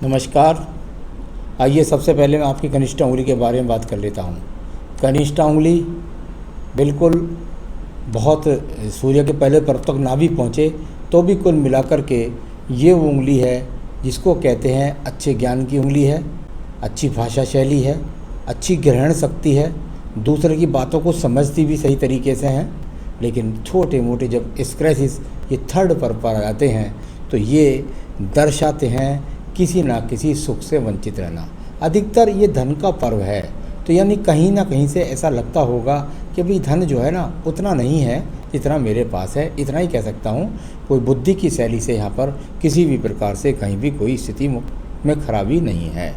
नमस्कार। आइए सबसे पहले मैं आपकी कनिष्ठ उंगली के बारे में बात कर लेता हूँ। कनिष्ठ उंगली बिल्कुल बहुत सूर्य के पहले पर्वत तक ना भी पहुँचे तो भी कुल मिलाकर के ये वो उंगली है जिसको कहते हैं अच्छे ज्ञान की उंगली है, अच्छी भाषा शैली है, अच्छी ग्रहण शक्ति है, दूसरे की बातों को समझती भी सही तरीके से हैं। लेकिन छोटे मोटे जब स्क्रैचेस ये थर्ड पर आ जाते हैं तो ये दर्शाते हैं किसी ना किसी सुख से वंचित रहना। अधिकतर ये धन का पर्व है, तो यानी कहीं ना कहीं से ऐसा लगता होगा कि भाई धन जो है ना उतना नहीं है जितना मेरे पास है, इतना ही कह सकता हूँ। कोई बुद्धि की शैली से यहाँ पर किसी भी प्रकार से कहीं भी कोई स्थिति में खराबी नहीं है।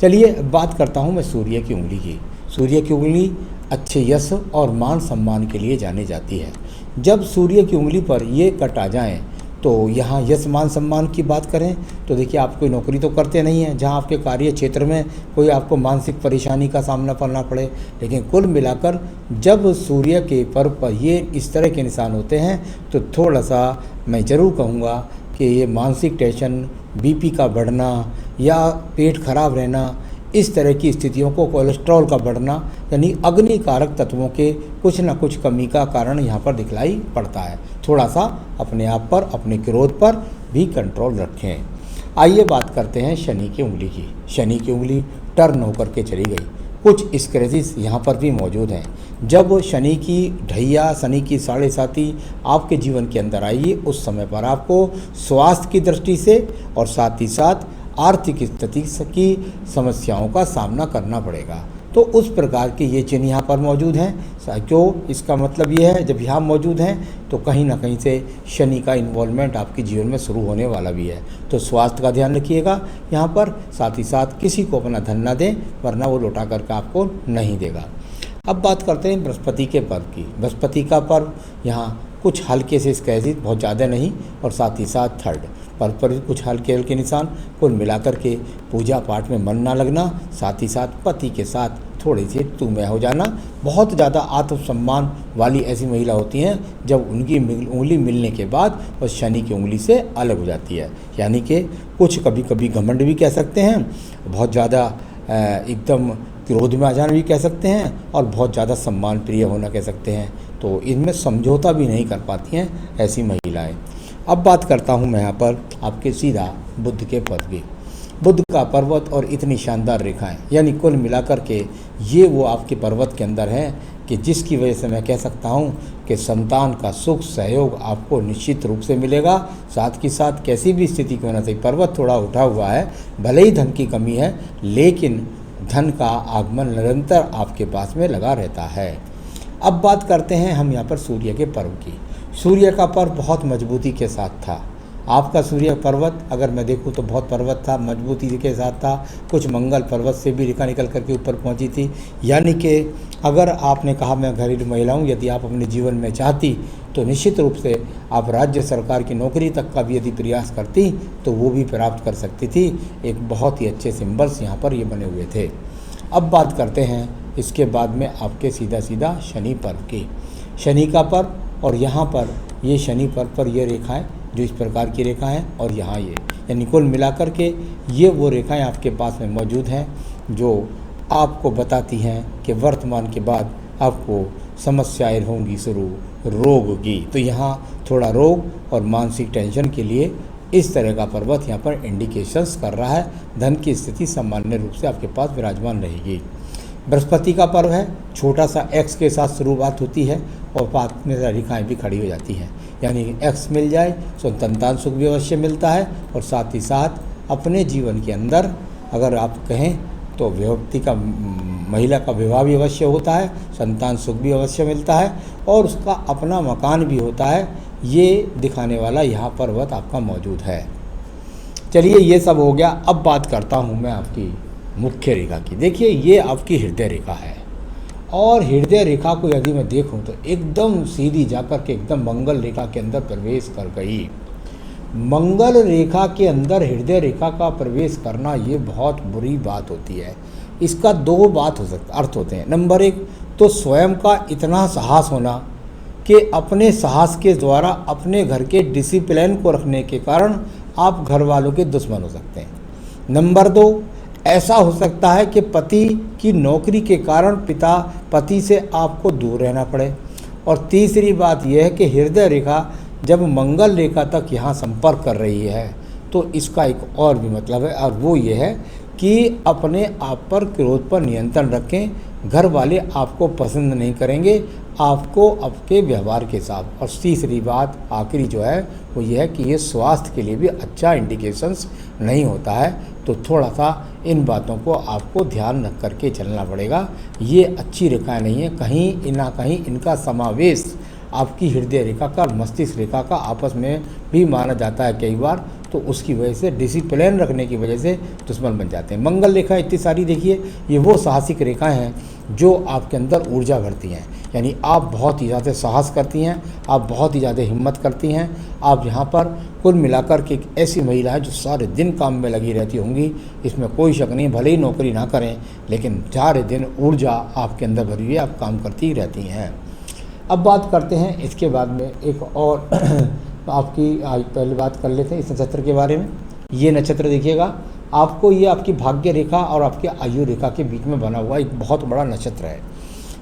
चलिए बात करता हूँ मैं सूर्य की उंगली की। सूर्य की उंगली अच्छे यश और मान सम्मान के लिए जानी जाती है। जब सूर्य की उंगली पर ये कट आ जाएँ तो यहाँ यश मान सम्मान की बात करें तो देखिए, आप कोई नौकरी तो करते नहीं हैं जहाँ आपके कार्य क्षेत्र में कोई आपको मानसिक परेशानी का सामना करना पड़े। लेकिन कुल मिलाकर जब सूर्य के पर्व पर ये इस तरह के निशान होते हैं तो थोड़ा सा मैं ज़रूर कहूँगा कि ये मानसिक टेंशन, बीपी का बढ़ना या पेट खराब रहना, इस तरह की स्थितियों को, कोलेस्ट्रॉल का बढ़ना, यानी अग्निकारक तत्वों के कुछ न कुछ कमी का कारण यहाँ पर दिखलाई पड़ता है। थोड़ा सा अपने आप पर, अपने क्रोध पर भी कंट्रोल रखें। आइए बात करते हैं शनि की उंगली की। शनि की उंगली टर्न होकर के चली गई। कुछ स्क्रैचेस यहाँ पर भी मौजूद हैं। जब शनि की ढैया, शनि की साढ़े साती आपके जीवन के अंदर आएगी उस समय पर आपको स्वास्थ्य की दृष्टि से और साथ ही साथ आर्थिक स्थिति की समस्याओं का सामना करना पड़ेगा। तो उस प्रकार के ये चिन्ह यहाँ पर मौजूद हैं। क्यों? इसका मतलब ये है जब यहाँ मौजूद हैं तो कहीं ना कहीं से शनि का इन्वॉल्वमेंट आपके जीवन में शुरू होने वाला भी है। तो स्वास्थ्य का ध्यान रखिएगा यहाँ पर। साथ ही साथ किसी को अपना धन ना दें, वरना वो लौटा करके आपको नहीं देगा। अब बात करते हैं बृहस्पति के पर्व की। बृहस्पति का पर्व यहाँ कुछ हल्के से स्क्रैचेस, बहुत ज़्यादा नहीं, और साथ ही साथ थर्ड पर्व पर कुछ हल्के हल्के निशान। कुल मिलाकर के पूजा पाठ में मन ना लगना, साथ ही साथ पति के साथ थोड़ी सी तू मैं हो जाना। बहुत ज़्यादा आत्मसम्मान वाली ऐसी महिला होती हैं जब उनकी उंगली मिलने के बाद वो शनि की उंगली से अलग हो जाती है। यानी कि कुछ कभी कभी घमंड भी कह सकते हैं, बहुत ज़्यादा एकदम क्रोध में आ जाना भी कह सकते हैं, और बहुत ज़्यादा सम्मान प्रिय होना कह सकते हैं। तो इनमें समझौता भी नहीं कर पाती हैं ऐसी महिलाएं। अब बात करता हूं मैं यहाँ पर आपके सीधा बुध के पर्व की। बुध का पर्वत और इतनी शानदार रेखाएं, यानी कुल मिलाकर के ये वो आपके पर्वत के अंदर हैं कि जिसकी वजह से मैं कह सकता हूं कि संतान का सुख सहयोग आपको निश्चित रूप से मिलेगा। साथ ही साथ कैसी भी स्थिति क्यों ना सही, पर्वत थोड़ा उठा हुआ है, भले ही धन की कमी है, लेकिन धन का आगमन निरंतर आपके पास में लगा रहता है। अब बात करते हैं हम यहाँ पर सूर्य के पर्व की। सूर्य का पर्व बहुत मजबूती के साथ था। आपका सूर्य पर्वत अगर मैं देखूँ तो बहुत पर्वत था, मजबूती के साथ था। कुछ मंगल पर्वत से भी रेखा निकल करके ऊपर पहुँची थी। यानी कि अगर आपने कहा मैं घरेलू महिला हूँ, यदि आप अपने जीवन में चाहती तो निश्चित रूप से आप राज्य सरकार की नौकरी तक का भी यदि प्रयास करती तो वो भी प्राप्त कर सकती थी। एक बहुत ही अच्छे सिंबल्स यहाँ पर ये बने हुए थे। अब बात करते हैं इसके बाद में आपके सीधा सीधा शनि पर्व की। शनि का पर्व, और यहाँ पर ये शनि पर्व पर ये रेखाएं जो इस प्रकार की रेखा हैं, और यहाँ ये, यानी कुल मिलाकर के ये वो रेखाएं आपके पास में मौजूद हैं जो आपको बताती हैं कि वर्तमान के बाद आपको समस्याएं होंगी शुरू, रोग की। तो यहाँ थोड़ा रोग और मानसिक टेंशन के लिए इस तरह का पर्वत यहाँ पर इंडिकेशंस कर रहा है। धन की स्थिति सामान्य रूप से आपके पास विराजमान रहेगी। बृहस्पति का पर्व है, छोटा सा एक्स के साथ शुरुआत होती है और बाद में रेखाएं भी खड़ी हो जाती हैं। यानी एक्स मिल जाए तो संतान सुख भी अवश्य मिलता है, और साथ ही साथ अपने जीवन के अंदर अगर आप कहें तो व्यक्ति का, महिला का विवाह भी अवश्य होता है, संतान सुख भी अवश्य मिलता है, और उसका अपना मकान भी होता है। ये दिखाने वाला यहाँ पर्वत आपका मौजूद है। चलिए ये सब हो गया। अब बात करता हूँ मैं आपकी मुख्य रेखा की। देखिए ये आपकी हृदय रेखा है, और हृदय रेखा को यदि मैं देखूं तो एकदम सीधी जाकर के एकदम मंगल रेखा के अंदर प्रवेश कर गई। मंगल रेखा के अंदर हृदय रेखा का प्रवेश करना ये बहुत बुरी बात होती है। इसका दो बात हो सकता अर्थ होते हैं। नंबर एक तो स्वयं का इतना साहस होना कि अपने साहस के द्वारा अपने घर के डिसिप्लिन को रखने के कारण आप घर वालों के दुश्मन हो सकते हैं। नंबर 2, ऐसा हो सकता है कि पति की नौकरी के कारण पति से आपको दूर रहना पड़े। और तीसरी बात यह है कि हृदय रेखा जब मंगल रेखा तक यहाँ संपर्क कर रही है तो इसका एक और भी मतलब है, और वो ये है कि अपने आप पर क्रोध पर नियंत्रण रखें। घर वाले आपको पसंद नहीं करेंगे, आपको आपके व्यवहार के साथ। और तीसरी बात आखिरी जो है वो ये है कि ये स्वास्थ्य के लिए भी अच्छा इंडिकेशंस नहीं होता है, तो थोड़ा सा इन बातों को आपको ध्यान रख करके चलना पड़ेगा। ये अच्छी रेखाएं नहीं है, कहीं ना कहीं इनका समावेश आपकी हृदय रेखा का और मस्तिष्क रेखा का आपस में भी माना जाता है कई बार, तो उसकी वजह से डिसिप्लिन रखने की वजह से दुश्मन बन जाते हैं। मंगल रेखा इतनी सारी देखिए, ये वो साहसिक रेखाएं हैं जो आपके अंदर ऊर्जा भरती हैं, यानी आप बहुत ही ज़्यादा साहस करती हैं, आप बहुत ही ज़्यादा हिम्मत करती हैं। आप यहाँ पर कुल मिलाकर के एक ऐसी महिला है जो सारे दिन काम में लगी रहती होंगी, इसमें कोई शक नहीं। भले ही नौकरी ना करें लेकिन सारे दिन ऊर्जा आपके अंदर भरी हुई है, आप काम करती ही रहती हैं। अब बात करते हैं इसके बाद में एक और आपकी आज पहले बात कर लेते हैं इस नक्षत्र के बारे में। ये नक्षत्र देखिएगा, आपको ये आपकी भाग्य रेखा और आपकी आयु रेखा के बीच में बना हुआ एक बहुत बड़ा नक्षत्र है।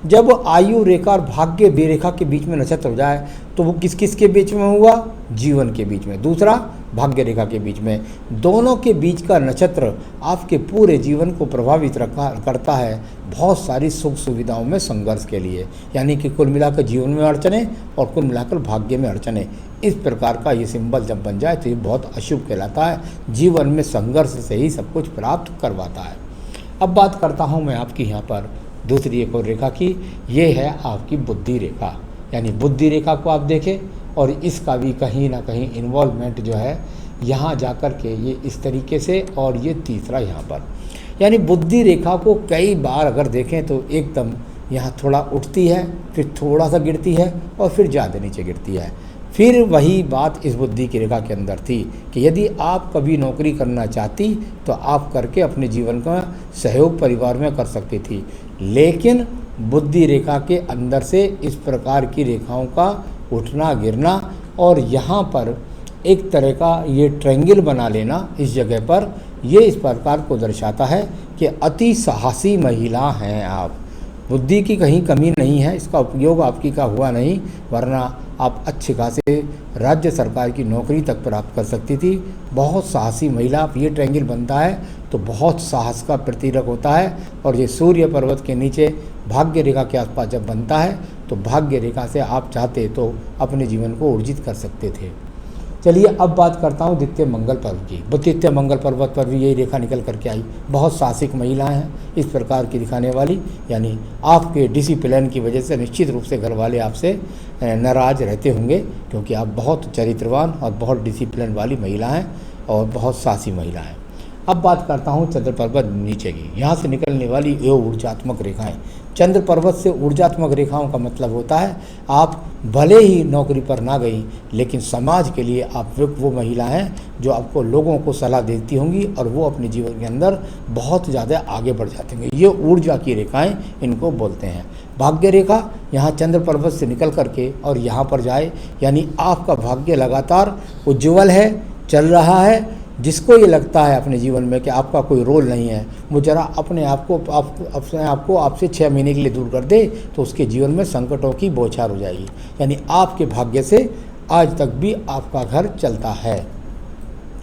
जब आयु रेखा और भाग्य रेखा के बीच में नक्षत्र हो जाए तो वो किस किस के बीच में हुआ? जीवन के बीच में। दूसरा भाग्य रेखा के बीच में। दोनों के बीच का नक्षत्र आपके पूरे जीवन को प्रभावित करता है बहुत सारी सुख सुविधाओं में संघर्ष के लिए, यानी कि कुल मिलाकर जीवन में अड़चने और कुल मिलाकर भाग्य में अड़चने। इस प्रकार का ये सिंबल जब बन जाए तो ये बहुत अशुभ कहलाता है, जीवन में संघर्ष से ही सब कुछ प्राप्त करवाता है। अब बात करता हूँ मैं आपकी यहाँ पर दूसरी एक और रेखा की। ये है आपकी बुद्धि रेखा, यानी बुद्धि रेखा को आप देखें और इसका भी कहीं ना कहीं इन्वॉल्वमेंट जो है यहाँ जाकर के ये इस तरीके से, और ये तीसरा यहाँ पर, यानी बुद्धि रेखा को कई बार अगर देखें तो एकदम यहाँ थोड़ा उठती है, फिर थोड़ा सा गिरती है और फिर ज़्यादा नीचे गिरती है। फिर वही बात इस बुद्धि की रेखा के अंदर थी कि यदि आप कभी नौकरी करना चाहती तो आप करके अपने जीवन का सहयोग परिवार में कर सकती थी, लेकिन बुद्धि रेखा के अंदर से इस प्रकार की रेखाओं का उठना गिरना और यहाँ पर एक तरह का ये ट्रायंगल बना लेना इस जगह पर, ये इस प्रकार को दर्शाता है कि अति साहसी महिला हैं आप। बुद्धि की कहीं कमी नहीं है, इसका उपयोग आपकी का हुआ नहीं, वरना आप अच्छे खासे राज्य सरकार की नौकरी तक प्राप्त कर सकती थी। बहुत साहसी महिला आप, ये ट्रायंगल बनता है तो बहुत साहस का प्रतीक होता है। और ये सूर्य पर्वत के नीचे भाग्य रेखा के आसपास जब बनता है तो भाग्य रेखा से आप चाहते तो अपने जीवन को ऊर्जित कर सकते थे। चलिए अब बात करता हूँ द्वितीय मंगल पर्व की। द्वितीय मंगल पर्वत पर भी यही रेखा निकल करके आई। बहुत साहसिक महिलाएं हैं इस प्रकार की दिखाने वाली, यानी आपके डिसिप्लिन की वजह से निश्चित रूप से घर वाले आपसे नाराज रहते होंगे, क्योंकि आप बहुत चरित्रवान और बहुत डिसिप्लिन वाली महिला हैं और बहुत साहसी महिला हैं। अब बात करता हूँ चंद्र पर्वत नीचे की, यहाँ से निकलने वाली ये ऊर्जात्मक रेखाएं। चंद्र पर्वत से ऊर्जात्मक रेखाओं का मतलब होता है आप भले ही नौकरी पर ना गई लेकिन समाज के लिए आप वो महिला हैं जो आपको लोगों को सलाह देती होंगी और वो अपने जीवन के अंदर बहुत ज़्यादा आगे बढ़ जाते होंगे। ये ऊर्जा की रेखाएं इनको बोलते हैं। भाग्य रेखा यहाँ चंद्र पर्वत से निकल करके और यहाँ पर जाए, यानी आपका भाग्य लगातार उज्ज्वल है, चल रहा है। जिसको ये लगता है अपने जीवन में कि आपका कोई रोल नहीं है, वो जरा अपने आप को आपसे 6 महीने के लिए दूर कर दे तो उसके जीवन में संकटों की बौछार हो जाएगी। यानी आपके भाग्य से आज तक भी आपका घर चलता है।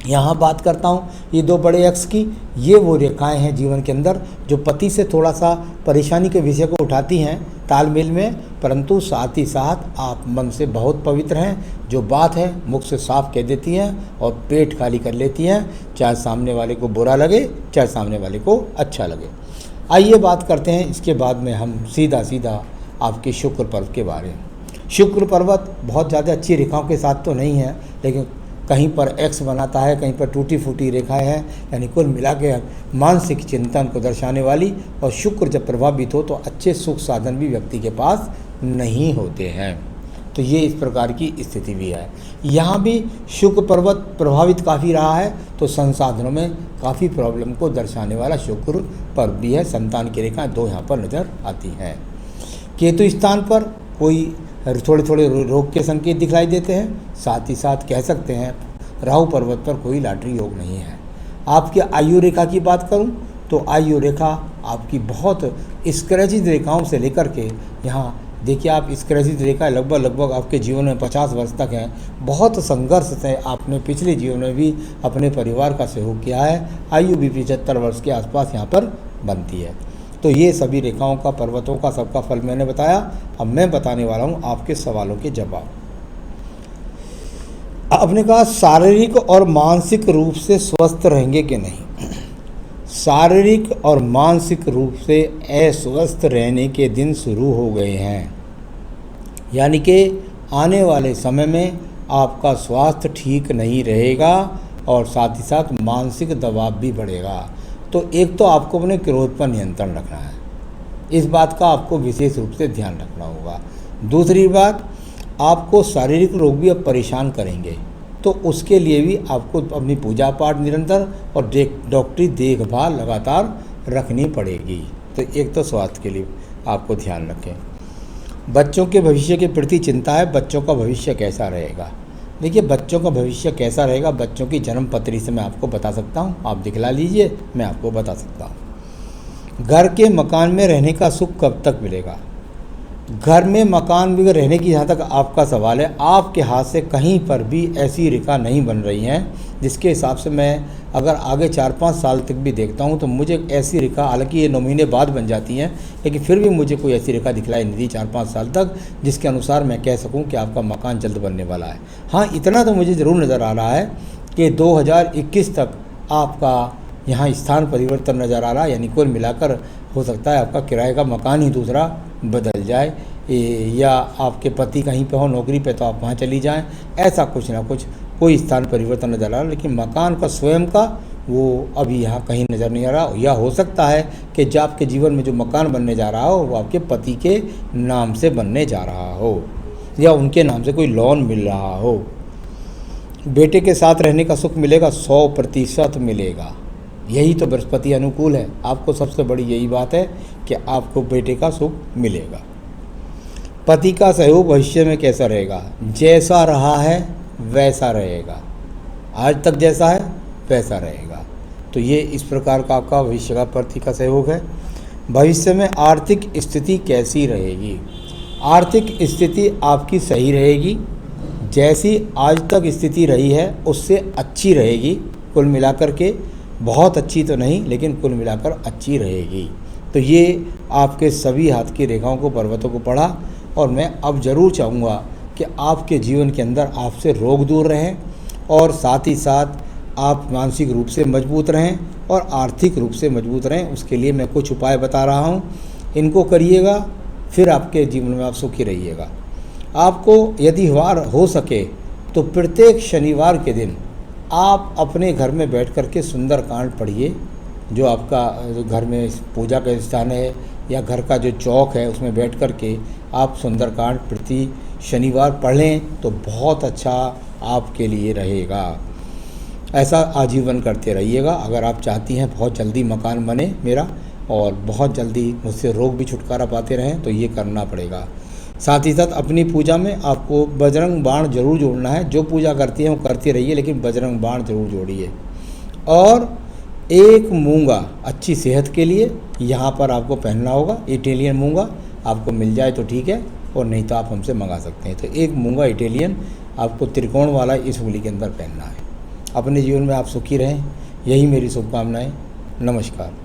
यहाँ बात करता हूँ ये 2 बड़े अक्ष की, ये वो रेखाएं हैं जीवन के अंदर जो पति से थोड़ा सा परेशानी के विषय को उठाती हैं तालमेल में, परंतु साथ ही साथ आप मन से बहुत पवित्र हैं। जो बात है मुख से साफ कह देती हैं और पेट खाली कर लेती हैं, चाहे सामने वाले को बुरा लगे चाहे सामने वाले को अच्छा लगे। आइए बात करते हैं इसके बाद में हम सीधा आपके शुक्र पर्व के बारे में। शुक्र पर्वत बहुत ज़्यादा अच्छी रेखाओं के साथ तो नहीं है, लेकिन कहीं पर एक्स बनाता है, कहीं पर टूटी फूटी रेखाएं हैं, यानी कुल मिला के मानसिक चिंतन को दर्शाने वाली। और शुक्र जब प्रभावित हो तो अच्छे सुख साधन भी व्यक्ति के पास नहीं होते हैं, तो ये इस प्रकार की स्थिति भी है। यहाँ भी शुक्र पर्वत प्रभावित काफ़ी रहा है, तो संसाधनों में काफ़ी प्रॉब्लम को दर्शाने वाला शुक्र पर्व भी है। संतान की रेखाएँ 2 यहाँ पर नज़र आती हैं। केतु स्थान पर कोई थोड़े रोग के संकेत दिखलाई देते हैं। साथ ही साथ कह सकते हैं राहु पर्वत पर कोई लॉटरी योग नहीं है। आपकी आयु रेखा की बात करूं तो आयु रेखा आपकी बहुत स्क्रैचिज रेखाओं से लेकर के यहाँ देखिए, आप स्क्रैचिज रेखा लगभग आपके जीवन में 50 वर्ष तक हैं। बहुत संघर्ष से आपने पिछले जीवन में भी अपने परिवार का सहयोग किया है। आयु भी 75 वर्ष के आसपास यहाँ पर बनती है। तो ये सभी रेखाओं का, पर्वतों का, सबका फल मैंने बताया। अब मैं बताने वाला हूँ आपके सवालों के जवाब। आपने कहा शारीरिक और मानसिक रूप से स्वस्थ रहेंगे कि नहीं। शारीरिक और मानसिक रूप से अस्वस्थ रहने के दिन शुरू हो गए हैं, यानी कि आने वाले समय में आपका स्वास्थ्य ठीक नहीं रहेगा और साथ ही साथ मानसिक दबाव भी बढ़ेगा। तो एक तो आपको अपने क्रोध पर नियंत्रण रखना है, इस बात का आपको विशेष रूप से ध्यान रखना होगा। दूसरी बात, आपको शारीरिक रोग भी अब परेशान करेंगे, तो उसके लिए भी आपको अपनी पूजा पाठ निरंतर और डॉक्टरी देखभाल लगातार रखनी पड़ेगी। तो एक तो स्वास्थ्य के लिए आपको ध्यान रखें। बच्चों के भविष्य के प्रति चिंता है, बच्चों का भविष्य कैसा रहेगा। देखिए, बच्चों का भविष्य कैसा रहेगा, बच्चों की जन्म पत्री से मैं आपको बता सकता हूँ। आप दिखला लीजिए, मैं आपको बता सकता हूँ। घर के मकान में रहने का सुख कब तक मिलेगा। घर में मकान में रहने की जहाँ तक आपका सवाल है, आपके हाथ से कहीं पर भी ऐसी रेखा नहीं बन रही हैं जिसके हिसाब से मैं अगर आगे 4-5 साल तक भी देखता हूँ तो मुझे ऐसी रेखा, हालांकि ये 9 महीने बाद बन जाती हैं, लेकिन फिर भी मुझे कोई ऐसी रेखा दिखलाई नहीं दी 4-5 साल तक जिसके अनुसार मैं कह सकूँ कि आपका मकान जल्द बनने वाला है। हाँ, इतना तो मुझे ज़रूर नज़र आ रहा है कि 2021 तक आपका यहाँ स्थान परिवर्तन नज़र आ रहा है, यानी कुल मिलाकर हो सकता है आपका किराए का मकान ही दूसरा बदल जाए, या आपके पति कहीं पे हो नौकरी पे तो आप वहाँ चली जाएं। ऐसा कुछ ना कुछ कोई स्थान परिवर्तन नज़र आ रहा है, लेकिन मकान का स्वयं का वो अभी यहाँ कहीं नज़र नहीं आ रहा। या हो सकता है कि जो आपके जीवन में जो मकान बनने जा रहा हो वो आपके पति के नाम से बनने जा रहा हो या उनके नाम से कोई लोन मिल रहा हो। बेटे के साथ रहने का सुख मिलेगा, 100% मिलेगा। यही तो बृहस्पति अनुकूल है। आपको सबसे बड़ी यही बात है कि आपको बेटे का सुख मिलेगा। पति का सहयोग भविष्य में कैसा रहेगा। जैसा रहा है वैसा रहेगा, आज तक जैसा है वैसा रहेगा। तो ये इस प्रकार का आपका भविष्य का पति का सहयोग है। भविष्य में आर्थिक स्थिति कैसी रहेगी। आर्थिक स्थिति आपकी सही रहेगी, जैसी आज तक स्थिति रही है उससे अच्छी रहेगी। कुल मिलाकर के बहुत अच्छी तो नहीं, लेकिन कुल मिलाकर अच्छी रहेगी। तो ये आपके सभी हाथ की रेखाओं को, पर्वतों को पढ़ा, और मैं अब ज़रूर चाहूँगा कि आपके जीवन के अंदर आपसे रोग दूर रहें और साथ ही साथ आप मानसिक रूप से मजबूत रहें और आर्थिक रूप से मजबूत रहें। उसके लिए मैं कुछ उपाय बता रहा हूँ, इनको करिएगा, फिर आपके जीवन में आप सुखी रहिएगा। आपको यदि वार हो सके तो प्रत्येक शनिवार के दिन आप अपने घर में बैठ कर के सुंदरकांड पढ़िए। जो आपका घर में पूजा का स्थान है या घर का जो चौक है उसमें बैठ कर के आप सुंदरकांड प्रति शनिवार पढ़ लें तो बहुत अच्छा आपके लिए रहेगा। ऐसा आजीवन करते रहिएगा। अगर आप चाहती हैं बहुत जल्दी मकान बने मेरा और बहुत जल्दी मुझसे रोग भी छुटकारा पाते रहें तो ये करना पड़ेगा। साथ ही साथ अपनी पूजा में आपको बजरंग बाण जरूर जोड़ना है। जो पूजा करती हैं वो करती रहिए, लेकिन बजरंग बाण जरूर जोड़िए। और एक मूंगा अच्छी सेहत के लिए यहाँ पर आपको पहनना होगा। इटालियन मूंगा आपको मिल जाए तो ठीक है, और नहीं तो आप हमसे मंगा सकते हैं। तो एक मूंगा इटालियन आपको त्रिकोण वाला इस उंगली के अंदर पहनना है। अपने जीवन में आप सुखी रहें, यही मेरी शुभकामनाएं। नमस्कार।